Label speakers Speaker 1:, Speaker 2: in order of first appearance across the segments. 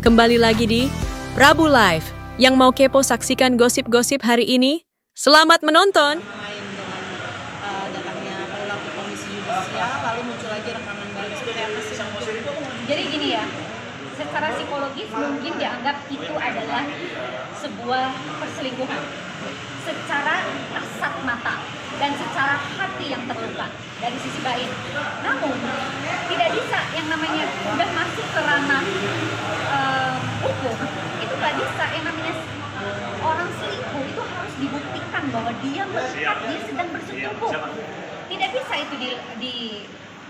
Speaker 1: Kembali lagi di Prabu Live. Yang mau kepo saksikan gosip-gosip hari ini, selamat menonton.
Speaker 2: Main dengan datangnya Paula ke Komisi Yudisial, lalu muncul lagi rekaman baru seperti apa sih?
Speaker 3: Jadi gini ya, secara psikologis mungkin dianggap itu adalah sebuah perselingkuhan secara kasat mata dan secara hati yang terluka dari sisi baik. Namun tidak bisa yang namanya udah masuk ke ranah hukum, itu nggak bisa yang namanya orang selingkuh itu harus dibuktikan bahwa dia melihat dia sedang bersetubuh. Tidak bisa itu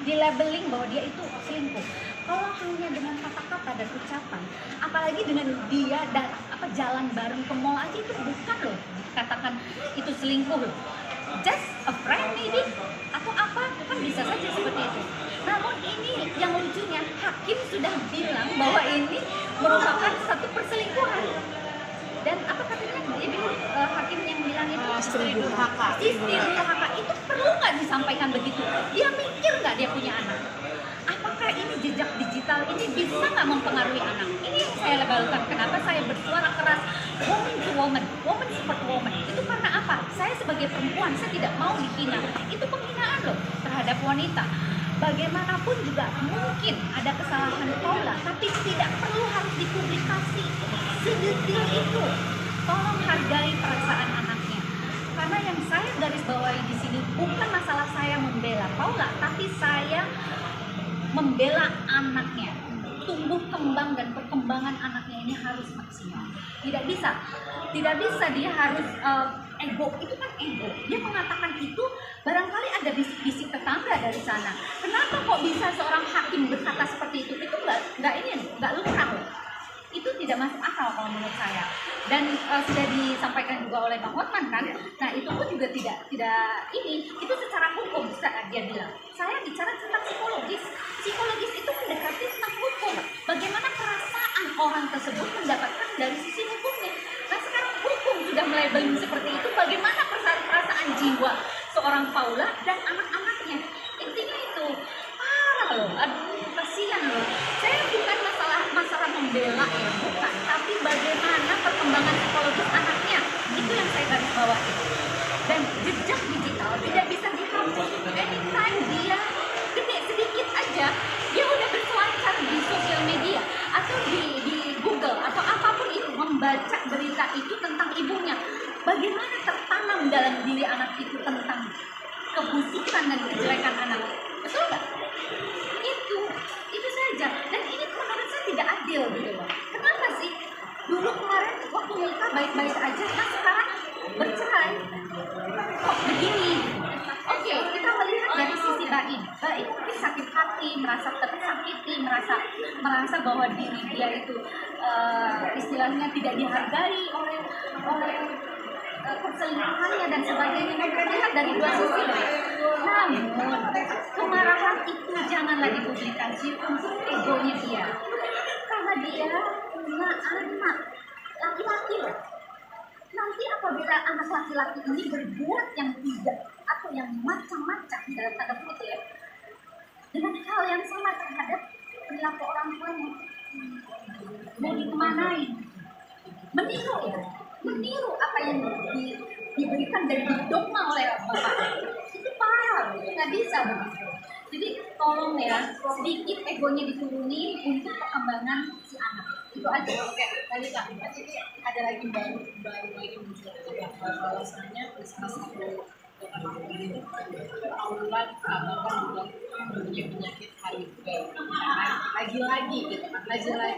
Speaker 3: di labeling bahwa dia itu selingkuh. Kalau hanya dengan kata-kata dan ucapan, apalagi dengan dia dan jalan bareng ke mall aja, itu bukan loh dikatakan itu selingkuh loh. Just a friend maybe atau apa, kan bisa saja seperti itu. Namun ini yang lucunya, hakim sudah bilang bahwa ini merupakan satu perselingkuhan. Dan apa katanya dia bilang, hakim yang bilang itu
Speaker 2: Istri durhaka.
Speaker 3: Istri durhaka itu perlu nggak disampaikan begitu? Dia mikir nggak dia punya anak? Apakah ini jejak digital ini bisa nggak mempengaruhi anak? Ini yang saya lebalkan. Kenapa saya bersuara keras woman to woman, woman support woman? Itu karena apa? Saya sebagai perempuan, saya tidak mau dihina. Itu penghinaan loh terhadap wanita. Bagaimanapun juga mungkin ada kesalahan Paula, tapi tidak perlu harus dipublikasi sedetail itu. Tolong hargai perasaan anaknya. Karena yang saya garis bawahi di sini bukan masalah saya membela Paula, tapi saya membela anaknya. Tumbuh kembang dan perkembangan anaknya ini harus maksimal. Tidak bisa dia harus ego. Itu kan ego. Dia mengatakan itu, barangkali ada bisik-bisik tetangga dari sana. Kenapa kok bisa seorang hakim berkata seperti itu? Itu nggak lumrah loh. Itu tidak masuk akal kalau menurut saya. Dan sudah disampaikan juga oleh Bang Hotman kan. Nah itu pun juga tidak ini. Itu secara hukum dia bilang. Saya bicara tentang psikologis. Psikologis itu mendekati tentang hukum. Bagaimana perasaan orang tersebut mendapatkan dari sisi hukumnya. Nah sekarang hukum sudah melabeling seperti itu. Bagaimana perasaan jiwa seorang Paula dan anak-anaknya. Intinya itu parah loh. Aduh kasihan loh. Saya bukan masalah membela ya, bukan. Tapi bagaimana perkembangan psikologis anaknya. Itu yang saya garis bawahi. Dan jejak digital tidak bisa dihapus. Anytime dia gede sedikit aja, dia udah berselancar di sosial media atau di Google atau apapun itu, membaca berita itu tentang ibunya. Bagaimana tertanam dalam diri anak itu tentang kebusukan dan kejelekan anak. Betul nggak? Itu saja. Dan ini menurut saya tidak adil gitu loh. Kenapa sih? Dulu kemarin waktu nikah baik-baik aja, nah sekarang bercerai. Kok begini? Oke, kita melihat dari sisi Baim. Baim mungkin sakit hati, merasa tersakiti, merasa bahwa diri dia itu istilahnya tidak dihargai oleh perselingkuhannya dan sebagainya. Melihat dari dua sisi. Namun kemarahan itu janganlah dipublikasi untuk egonya dia. Karena dia punya anak laki-laki loh. Nanti apabila anak laki-laki ini berbuat yang tidak atau yang macam-macam dalam tanda kutip ya, dengan hal yang sama terhadap perilaku orang tuanya, mau dikemanain? Meniru apa yang diberikan dan didogma oleh bapak. Itu parah, itu nggak bisa begitu. Jadi tolong ya, sedikit egonya diturunin untuk perkembangan si anak. Itu aja.
Speaker 2: Oke, tadi Kak, ini ada lagi baru lagi muncul bahwasanya Paula dikabarkan juga punya penyakit HIV. Lagi-lagi gitu kan, ada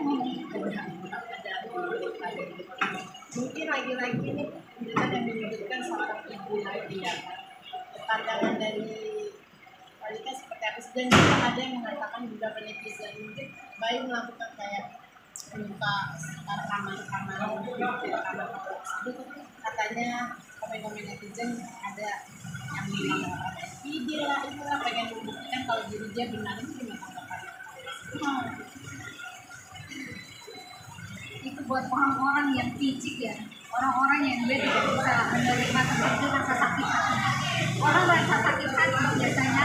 Speaker 2: mungkin lagi-lagi ini pemberitaan yang menyebutkan seorang ibu lagi ya. Pandangan dari Palika seperti apa sih? Dan juga ada yang mengatakan juga netizen mungkin baik melakukan kayak membuka rekaman tersebut, katanya komen-komen netizen ada yang bilang ada video lah, itulah pengen membuktikan kalau diri dia benar. Itu gimana tanggapannya?
Speaker 3: Itu buat orang-orang yang picik ya, orang-orang yang dia tidak bisa menerima seperti rasa sakit hati. Orang rasa sakit hati biasanya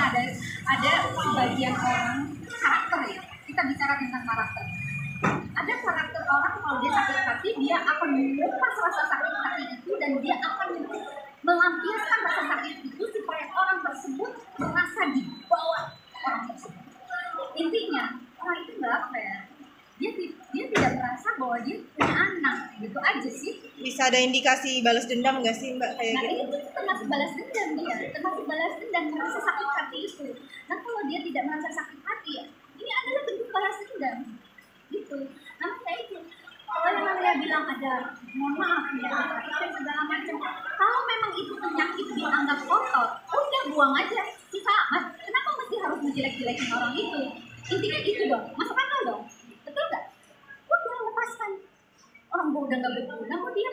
Speaker 3: ada sebagian orang karakter ya. Kita bicara tentang karakter. Ada karakter orang kalau dia sakit hati, dia akan mengupas rasa sakit hati itu dan dia akan melampiaskan rasa sakit itu supaya orang tersebut merasa di bawah orang tersebut. Intinya orang itu nggak fair. Dia tidak merasa bahwa dia punya anak, gitu aja sih.
Speaker 2: Bisa ada indikasi balas dendam nggak sih Mbak kayak
Speaker 3: Nah
Speaker 2: gitu?
Speaker 3: itu termasuk balas dendam dia, termasuk balas dendam merasa sakit hati itu. Nah kalau dia tidak merasa sakit hati ya, ini adalah bentuk balas dendam, gitu. Namanya itu. Kalau yang namanya bilang ada, mohon maaf ya, itu segala macam. Kalau memang itu penyakit dianggap kotor, udah buang aja. Kita, kenapa mesti harus menjelek-jelekin orang itu? Intinya itu dong, masuk akal dong, betul nggak? Udah lepaskan. Orang gua udah nggak berguna, mau dia